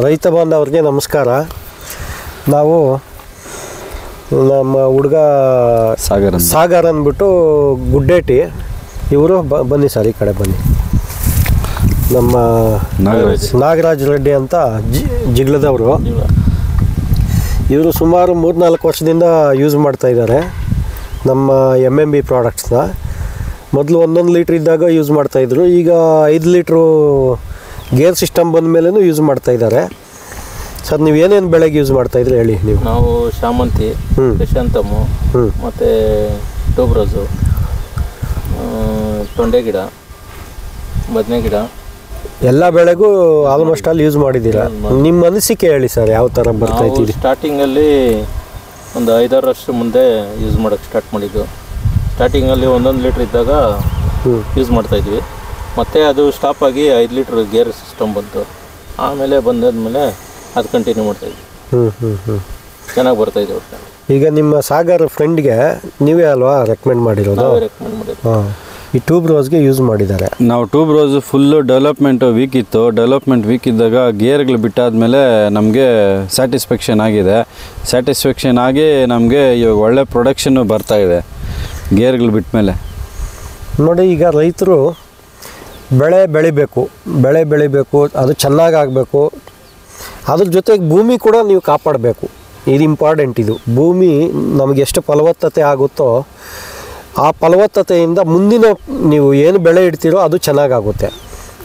ರೈತ ಬಾಂಧವರಿಗೆ ನಮಸ್ಕಾರ. ನಾವು ನಮ್ಮ ಹುಡುಗ ಸಾಗರ್ ಅಂದ್ಬಿಟ್ಟು ಗುಡ್ಡೇಟಿ ಇವರು ಬನ್ನಿ ಸರ್ ಈ ಕಡೆ ಬನ್ನಿ. ನಮ್ಮ ನಾಗರಾಜ್ ರೆಡ್ಡಿ ಅಂತ ಜಿಗ್ಲದವರು. ಇವರು ಸುಮಾರು 3-4 ವರ್ಷದಿಂದ ಯೂಸ್ ಮಾಡ್ತಾಯಿದ್ದಾರೆ ನಮ್ಮ MMB ಪ್ರಾಡಕ್ಟ್ಸ್ನ. ಮೊದಲು 1 ಲೀಟ್ರ್ ಇದ್ದಾಗ ಯೂಸ್ ಮಾಡ್ತಾಯಿದ್ರು, ಈಗ 5 ಲೀಟ್ರು ಗೇರ್ ಸಿಸ್ಟಮ್ ಬಂದ ಮೇಲೂ ಯೂಸ್ ಮಾಡ್ತಾಯಿದ್ದಾರೆ. ಸರ್ ನೀವು ಏನೇನು ಬೆಳೆಗೆ ಯೂಸ್ ಮಾಡ್ತಾಯಿದ್ರಿ ಹೇಳಿ ನೀವು? ನಾವು ಶಾಮಂತಿ, ಕ್ರಿಸಂಥಮು, ಮತ್ತು ಟ್ಯೂಬ್ರೋಸು, ತೊಂಡೆ ಗಿಡ, ಬದನೆ ಗಿಡ ಎಲ್ಲ ಬೆಳೆಗೂ ಆಲ್ಮೋಸ್ಟ್ ಅಲ್ಲಿ ಯೂಸ್ ಮಾಡಿದ್ದೀರಾ. ನಿಮ್ಮ ಅನಿಸಿಕೆ ಹೇಳಿ ಸರ್, ಯಾವ ಥರ ಬರ್ತಾಯಿದ್ದೀರಿ? ಸ್ಟಾರ್ಟಿಂಗಲ್ಲಿ ಒಂದು 5-6 ವರ್ಷ ಮುಂದೆ ಯೂಸ್ ಮಾಡೋಕ್ಕೆ ಸ್ಟಾರ್ಟ್ ಮಾಡಿದ್ದು. ಸ್ಟಾರ್ಟಿಂಗಲ್ಲಿ 1 ಲೀಟ್ರ್ ಇದ್ದಾಗ ಯೂಸ್ ಮಾಡ್ತಾಯಿದ್ವಿ. ಮತ್ತು ಅದು ಸ್ಟಾಪ್ ಆಗಿ 5 ಲೀಟ್ರ್ ಗೇರ್ ಸಿಸ್ಟಮ್ ಬಂತು. ಆಮೇಲೆ ಬಂದಾದ್ಮೇಲೆ ಅದು ಕಂಟಿನ್ಯೂ ಮಾಡ್ತಾಯಿದ್ವಿ. ಚೆನ್ನಾಗಿ ಬರ್ತಾಯಿದ್ವಿ. ಈಗ ನಿಮ್ಮ ಸಾಗರ್ ಫ್ರೆಂಡ್ಗೆ ನೀವೇ ಅಲ್ವಾ ರೆಕಮೆಂಡ್ ಮಾಡಿರೋದು? ರೆಕಮೆಂಡ್ ಮಾಡಿದ್ವಿ. ಹಾಂ, ಈ ಟ್ಯೂಬ್ರೋಸ್ಗೆ ಯೂಸ್ ಮಾಡಿದ್ದಾರೆ. ನಾವು ಟ್ಯೂಬ್ರೋಸ್ ಫುಲ್ಲು ಡೆವಲಪ್ಮೆಂಟ್ ವೀಕ್ ಇತ್ತು. ಡೆವಲಪ್ಮೆಂಟ್ ವೀಕ್ ಇದ್ದಾಗ ಗೇರ್ಗಳು ಬಿಟ್ಟಾದಮೇಲೆ ನಮಗೆ ಸ್ಯಾಟಿಸ್ಫ್ಯಾಕ್ಷನ್ ಆಗಿದೆ. ಸ್ಯಾಟಿಸ್ಫ್ಯಾಕ್ಷನ್ ಆಗಿ ನಮಗೆ ಇವಾಗ ಒಳ್ಳೆ ಪ್ರೊಡಕ್ಷನ್ನು ಬರ್ತಾಯಿದೆ ಗೇರ್ಗಳು ಬಿಟ್ಟ ಮೇಲೆ. ನೋಡಿ, ಈಗ ರೈತರು ಬೆಳೆ ಬೆಳಿಬೇಕು, ಅದು ಚೆನ್ನಾಗಾಗಬೇಕು. ಅದ್ರ ಜೊತೆಗೆ ಭೂಮಿ ಕೂಡ ನೀವು ಕಾಪಾಡಬೇಕು. ಇದು ಇಂಪಾರ್ಟೆಂಟ್. ಇದು ಭೂಮಿ ನಮಗೆ ಎಷ್ಟು ಫಲವತ್ತತೆ ಆಗುತ್ತೋ ಆ ಫಲವತ್ತತೆಯಿಂದ ಮುಂದಿನ ನೀವು ಏನು ಬೆಳೆ ಇಡ್ತೀರೋ ಅದು ಚೆನ್ನಾಗಾಗುತ್ತೆ.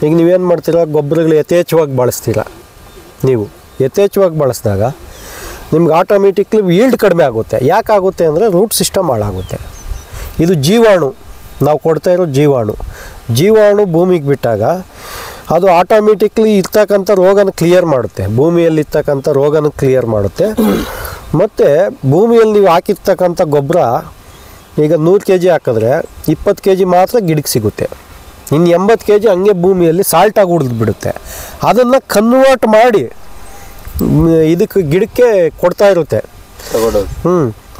ಈಗ ನೀವೇನು ಮಾಡ್ತೀರ, ಗೊಬ್ಬರಗಳು ಯಥೇಚ್ಛವಾಗಿ ಬಳಸ್ತೀರ. ನೀವು ಯಥೇಚ್ಛವಾಗಿ ಬಳಸಿದಾಗ ನಿಮ್ಗೆ ಆಟೋಮೆಟಿಕ್ಲಿ ಈಲ್ಡ್ ಕಡಿಮೆ ಆಗುತ್ತೆ. ಯಾಕಾಗುತ್ತೆ ಅಂದರೆ ರೂಟ್ ಸಿಸ್ಟಮ್ ಹಾಳಾಗುತ್ತೆ. ಇದು ಜೀವಾಣು, ನಾವು ಕೊಡ್ತಾ ಇರೋ ಜೀವಾಣು ಭೂಮಿಗೆ ಬಿಟ್ಟಾಗ ಅದು ಆಟೋಮೆಟಿಕ್ಲಿ ಇರ್ತಕ್ಕಂಥ ರೋಗನ ಕ್ಲಿಯರ್ ಮಾಡುತ್ತೆ. ಭೂಮಿಯಲ್ಲಿ ಇರ್ತಕ್ಕಂಥ ರೋಗನ ಕ್ಲಿಯರ್ ಮಾಡುತ್ತೆ. ಮತ್ತು ಭೂಮಿಯಲ್ಲಿ ನೀವು ಹಾಕಿರ್ತಕ್ಕಂಥ ಗೊಬ್ಬರ ಈಗ 100 kg ಹಾಕಿದ್ರೆ 20 kg ಮಾತ್ರ ಗಿಡಕ್ಕೆ ಸಿಗುತ್ತೆ. ಇನ್ನು 80 kg ಹಂಗೆ ಭೂಮಿಯಲ್ಲಿ ಸಾಲ್ಟಾಗಿ ಉಳಿದು ಬಿಡುತ್ತೆ. ಅದನ್ನು ಕನ್ವರ್ಟ್ ಮಾಡಿ ಇದಕ್ಕೆ ಗಿಡಕ್ಕೆ ಕೊಡ್ತಾ ಇರುತ್ತೆ.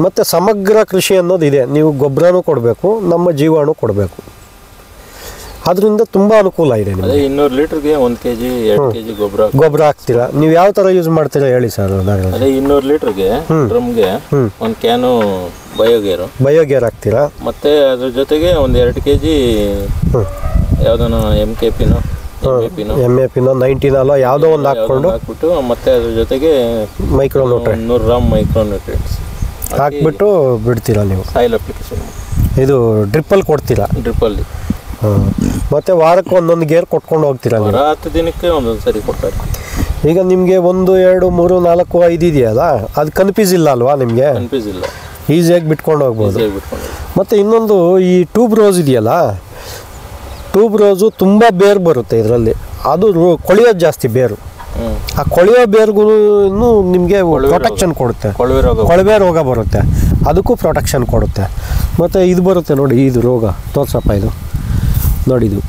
ಮತ್ತು ಸಮಗ್ರ ಕೃಷಿ ಅನ್ನೋದಿದೆ. ನೀವು ಗೊಬ್ಬರನೂ ಕೊಡಬೇಕು, ನಮ್ಮ ಜೀವಾಣು ಕೊಡಬೇಕು. ಅದರಿಂದ ತುಂಬ ಅನುಕೂಲ ಇದೆ. 200 ಲೀಟ್ರಿಗೆ 1 kg 2 kg ಗೊಬ್ಬರ ಹಾಕ್ತೀರಾ. ನೀವು ಯಾವ ಥರ ಯೂಸ್ ಮಾಡ್ತೀರಾ ಹೇಳಿ ಸರ್? ಅದೇ 200 ಲೀಟ್ರಿಗೆ ಡ್ರಮ್ಗೆ 1 ಕ್ಯಾನು ಬಯೋಗೇರ್ ಹಾಕ್ತೀರಾ. ಮತ್ತೆ ಅದ್ರ ಜೊತೆಗೆ 1-2 kg ಯಾವುದೋ MKPನೋ MAPನೋ 19 ಯಾವುದೋ ಒಂದು ಹಾಕ್ಬಿಟ್ಟು ಮತ್ತೆ ಅದ್ರ ಜೊತೆಗೆ 100 ಗ್ರಾಮ್ ಮೈಕ್ರೋನ್ಯೂಟ್ರಿಯೆಂಟ್ಸ್ ಹಾಕ್ಬಿಟ್ಟು ಬಿಡ್ತೀರಾ ನೀವು. ಸಾಯಿಲ್ ಅಪ್ಲಿಕೇಶನ್ ಇದು ಡ್ರಿಪ್ಪಲ್ಲಿ ಕೊಡ್ತೀರಾ? ಡ್ರಿಪ್ಪಲ್ಲಿ. ಮತ್ತು ವಾರಕ್ಕೆ 1 ಗೇರ್ ಕೊಟ್ಕೊಂಡು ಹೋಗ್ತೀರಾ? 10 ದಿನಕ್ಕೆ ಒಂದೊಂದು ಸರಿ ಕೊಡ್ತಾರೆ. ಈಗ ನಿಮಗೆ 1, 2, 3, 4, 5 ಇದೆಯಲ್ಲ, ಅದು ಕನ್ಫ್ಯೂಸ್ ಇಲ್ಲ ಅಲ್ವಾ ನಿಮಗೆ? ಕನ್ಫ್ಯೂಸ್ ಇಲ್ಲ, ಈಸಿಯಾಗಿ ಬಿಟ್ಕೊಂಡು ಹೋಗ್ಬೋದು. ಮತ್ತು ಇನ್ನೊಂದು ಈ ಟ್ಯೂಬ್ರೋಸ್ ಇದೆಯಲ್ಲ, ಟ್ಯೂಬ್ರೋಸು ತುಂಬ ಬೇರು ಬರುತ್ತೆ ಇದರಲ್ಲಿ. ಅದು ಕೊಳೆಯೋದು ಜಾಸ್ತಿ ಬೇರು. ಆ ಕೊಳೆಯೋ ಬೇರ್ಗೂ ನಿಮಗೆ ಪ್ರೊಟೆಕ್ಷನ್ ಕೊಡುತ್ತೆ. ಕೊಳವೆ ರೋಗ ಬರುತ್ತೆ, ಅದಕ್ಕೂ ಪ್ರೊಟೆಕ್ಷನ್ ಕೊಡುತ್ತೆ. ಮತ್ತು ಇದು ಬರುತ್ತೆ ನೋಡಿ, ಇದು ರೋಗ ತೋರ್ಸಪ್ಪ. ಇದು ನೋಡಿ, ಇದು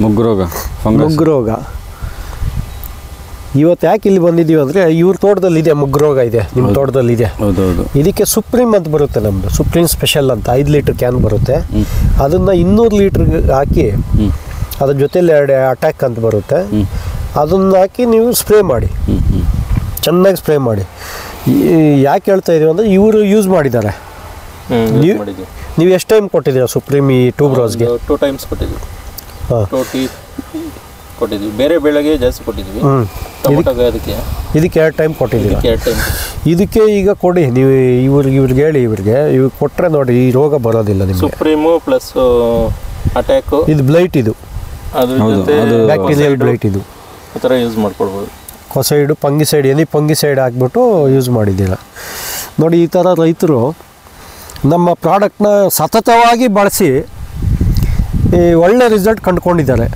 ಮುಗ್ಗು ರೋಗ. ಇವತ್ತು ಯಾಕೆ ಇಲ್ಲಿ ಬಂದಿದ್ದೀವಿ ಅಂದರೆ ಇವ್ರ ತೋಟದಲ್ಲಿ ಇದೆ, ಮುಗ್ಗು ರೋಗ ಇದೆ, ನಿಮ್ಮ ತೋಟದಲ್ಲಿ ಇದೆ. ಇದಕ್ಕೆ ಸುಪ್ರೀಮ್ ಅಂತ ಬರುತ್ತೆ, ನಮ್ಮದು ಸುಪ್ರೀಮ್ ಸ್ಪೆಷಲ್ ಅಂತ 5 ಲೀಟ್ರ್ ಕ್ಯಾನ್ ಬರುತ್ತೆ. ಅದನ್ನು 200 ಲೀಟ್ರಿಗೆ ಹಾಕಿ ಅದ್ರ ಜೊತೆಲಿ 2 ಅಟ್ಯಾಕ್ ಅಂತ ಬರುತ್ತೆ, ಅದನ್ನು ಹಾಕಿ ನೀವು ಸ್ಪ್ರೇ ಮಾಡಿ, ಚೆನ್ನಾಗಿ ಸ್ಪ್ರೇ ಮಾಡಿ. ಯಾಕೆ ಹೇಳ್ತಾ ಇದೀವಿ ಅಂದರೆ ಇವರು ಯೂಸ್ ಮಾಡಿದ್ದಾರೆ. ನೀವು ಎಷ್ಟು ಟೈಮ್ ಕೊಟ್ಟಿದ್ದೀರಾ ಸುಪ್ರೀಮ್ ಈ ಟ್ಯೂಬ್ರೋಸ್ಗೆ? 2 ಟೈಮ್ಸ್ ಕೊಟ್ಟಿದ್ದೀವಿ. ಕೊಟ್ಟಿದ್ವಿ, ಬೇರೆ ಬೆಳೆಗೆ ಜಾಸ್ತಿ ಕೊಟ್ಟಿದ್ವಿ. ಇದಕ್ಕೆ 2 ಟೈಮ್ ಕೊಟ್ಟಿದ್ದೀರಾ? ಇದಕ್ಕೆ ಈಗ ಕೊಡಿ ನೀವು, ಇವ್ರಿಗೆ ಹೇಳಿ, ಇವ್ರಿಗೆ ಕೊಟ್ಟರೆ ನೋಡಿ ಈ ರೋಗ ಬರೋದಿಲ್ಲ ನಿಮಗೆ. ಸುಪ್ರೀಮು ಪ್ಲಸ್ ಅಟ್ಯಾಕ್, ಇದು ಬ್ಲೈಟ್, ಇದು ಬ್ಯಾಕ್ಟೀರಿಯಲ್ ಬ್ಲೈಟ್. ಇದು ಆ ಥರ ಯೂಸ್ ಮಾಡ್ಕೊಳ್ಬೋದು. ಕೊಸೈಡು, ಫಂಗಿಸೈಡ್, ಫಂಗಿಸೈಡ್ ಹಾಕ್ಬಿಟ್ಟು ಯೂಸ್ ಮಾಡಿದ್ದೀರಾ ನೋಡಿ. ಈ ಥರ ರೈತರು ನಮ್ಮ ಪ್ರಾಡಕ್ಟ್ನ ಸತತವಾಗಿ ಬಳಸಿ ಒಳ್ಳೆ ರಿಸಲ್ಟ್ ಕಂಡುಕೊಂಡಿದ್ದಾರೆ.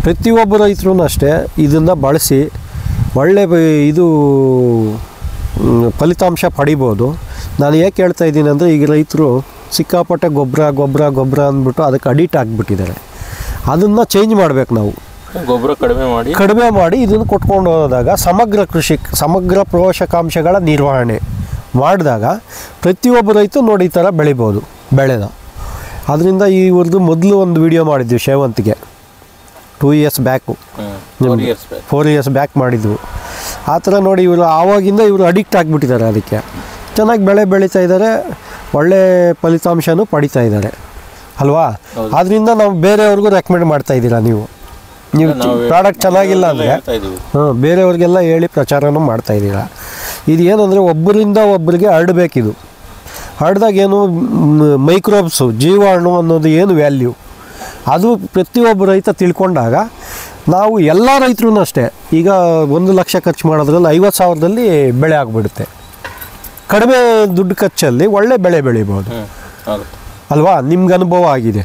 ಪ್ರತಿಯೊಬ್ಬ ರೈತರು ಅಷ್ಟೇ ಇದನ್ನು ಬಳಸಿ ಒಳ್ಳೆ ಫಲಿತಾಂಶ ಪಡಿಬೋದು. ನಾನು ಏಕೆ ಹೇಳ್ತಾ ಇದ್ದೀನಿ ಅಂದರೆ, ಈಗ ರೈತರು ಸಿಕ್ಕಾಪಟ್ಟೆ ಗೊಬ್ಬರ ಅಂದ್ಬಿಟ್ಟು ಅದಕ್ಕೆ ಅಡಿಕ್ಟ್ ಆಗಿಬಿಟ್ಟಿದ್ದಾರೆ. ಅದನ್ನು ಚೇಂಜ್ ಮಾಡಬೇಕು. ನಾವು ಗೊಬ್ಬರ ಕಡಿಮೆ ಮಾಡಿ ಇದನ್ನು ಕೊಟ್ಕೊಂಡು ಹೋದಾಗ ಸಮಗ್ರ ಪೋಷಕಾಂಶಗಳ ನಿರ್ವಹಣೆ ಮಾಡಿದಾಗ ಪ್ರತಿಯೊಬ್ಬ ರೈತ ನೋಡಿ ಈ ಥರ ಬೆಳಿಬೋದು ಬೆಳೆನ. ಅದರಿಂದ ಇವ್ರದ್ದು ಮೊದಲು ಒಂದು ವಿಡಿಯೋ ಮಾಡಿದ್ವಿ, ಸೇವಂತಿಗೆ 2 years back 4 years back 4 years back ಮಾಡಿದ್ವು. ಆ ಥರ ನೋಡಿ ಇವರು ಆವಾಗಿಂದ ಇವರು ಅಡಿಕ್ಟ್ ಆಗಿಬಿಟ್ಟಿದ್ದಾರೆ ಅದಕ್ಕೆ. ಚೆನ್ನಾಗಿ ಬೆಳೆ ಬೆಳೀತಾ ಇದ್ದಾರೆ, ಒಳ್ಳೆ ಫಲಿತಾಂಶನೂ ಪಡಿತಾ ಇದ್ದಾರೆ ಅಲ್ವಾ. ಆದ್ದರಿಂದ ನಾವು ಬೇರೆಯವ್ರಿಗೂ ರೆಕಮೆಂಡ್ ಮಾಡ್ತಾ ಇದ್ದೀರಾ ನೀವು ಪ್ರಾಡಕ್ಟ್ ಚೆನ್ನಾಗಿಲ್ಲ ಅಂದರೆ ಬೇರೆಯವ್ರಿಗೆಲ್ಲ ಹೇಳಿ ಪ್ರಚಾರನೂ ಮಾಡ್ತಾ ಇದ್ದೀರಾ. ಇದು ಏನಂದರೆ ಒಬ್ಬರಿಂದ ಒಬ್ಬರಿಗೆ ಹರಡಬೇಕಿದು. ಹರಡ್ದಾಗ ಏನು ಮೈಕ್ರೋಬ್ಸು ಜೀವಾಣು ಅನ್ನೋದು ಏನು ವ್ಯಾಲ್ಯೂ ಅದು ಪ್ರತಿಯೊಬ್ಬ ರೈತ ತಿಳ್ಕೊಂಡಾಗ ನಾವು ಎಲ್ಲ ರೈತರೂ ಅಷ್ಟೇ ಈಗ 1 ಲಕ್ಷ ಖರ್ಚು ಮಾಡೋದ್ರಲ್ಲಿ 50,000ದಲ್ಲಿ ಬೆಳೆ ಆಗಿಬಿಡುತ್ತೆ. ಕಡಿಮೆ ದುಡ್ಡು ಖರ್ಚಲ್ಲಿ ಒಳ್ಳೆ ಬೆಳೆ ಬೆಳಿಬೋದು ಅಲ್ವಾ. ನಿಮ್ಗೆ ಅನುಭವ ಆಗಿದೆ.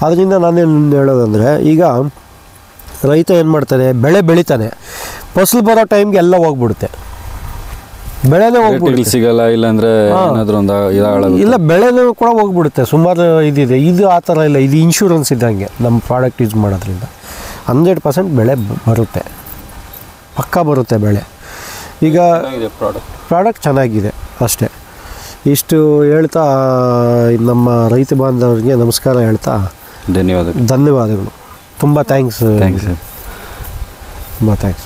ಅದರಿಂದ ನಾನೇನು ಹೇಳೋದಂದರೆ ಈಗ ರೈತ ಏನು ಮಾಡ್ತಾನೆ, ಬೆಳೆ ಬೆಳಿತಾನೆ, ಫಸಲು ಬರೋ ಟೈಮ್ಗೆ ಎಲ್ಲ ಹೋಗ್ಬಿಡುತ್ತೆ, ಬೆಳೆನೇ ಹೋಗ್ಬಿಡುತ್ತೆ, ಸಿಗಲ್ಲ, ಇಲ್ಲಾಂದರೆ ಏನಾದರೂ ಒಂದು ಇಲ್ಲ ಬೆಳೆನೂ ಕೂಡ ಹೋಗ್ಬಿಡುತ್ತೆ. ಸುಮಾರು ಇದಿದೆ. ಇದು ಆ ಥರ ಇಲ್ಲ, ಇದು ಇನ್ಶೂರೆನ್ಸ್ ಇದ್ದಂಗೆ. ನಮ್ಮ ಪ್ರಾಡಕ್ಟ್ ಯೂಸ್ ಮಾಡೋದ್ರಿಂದ 100% ಬೆಳೆ ಬರುತ್ತೆ, ಪಕ್ಕಾ ಬರುತ್ತೆ ಬೆಳೆ. ಈಗ ಪ್ರಾಡಕ್ಟ್ ಚೆನ್ನಾಗಿದೆ ಅಷ್ಟೇ. ಇಷ್ಟು ಹೇಳ್ತಾ ನಮ್ಮ ರೈತ ಬಾಂಧವರಿಗೆ ನಮಸ್ಕಾರ ಹೇಳ್ತಾ ಧನ್ಯವಾದಗಳು. ತುಂಬ ಥ್ಯಾಂಕ್ಸ್. ಥ್ಯಾಂಕ್ಸ್. ತುಂಬ ಥ್ಯಾಂಕ್ಸ್.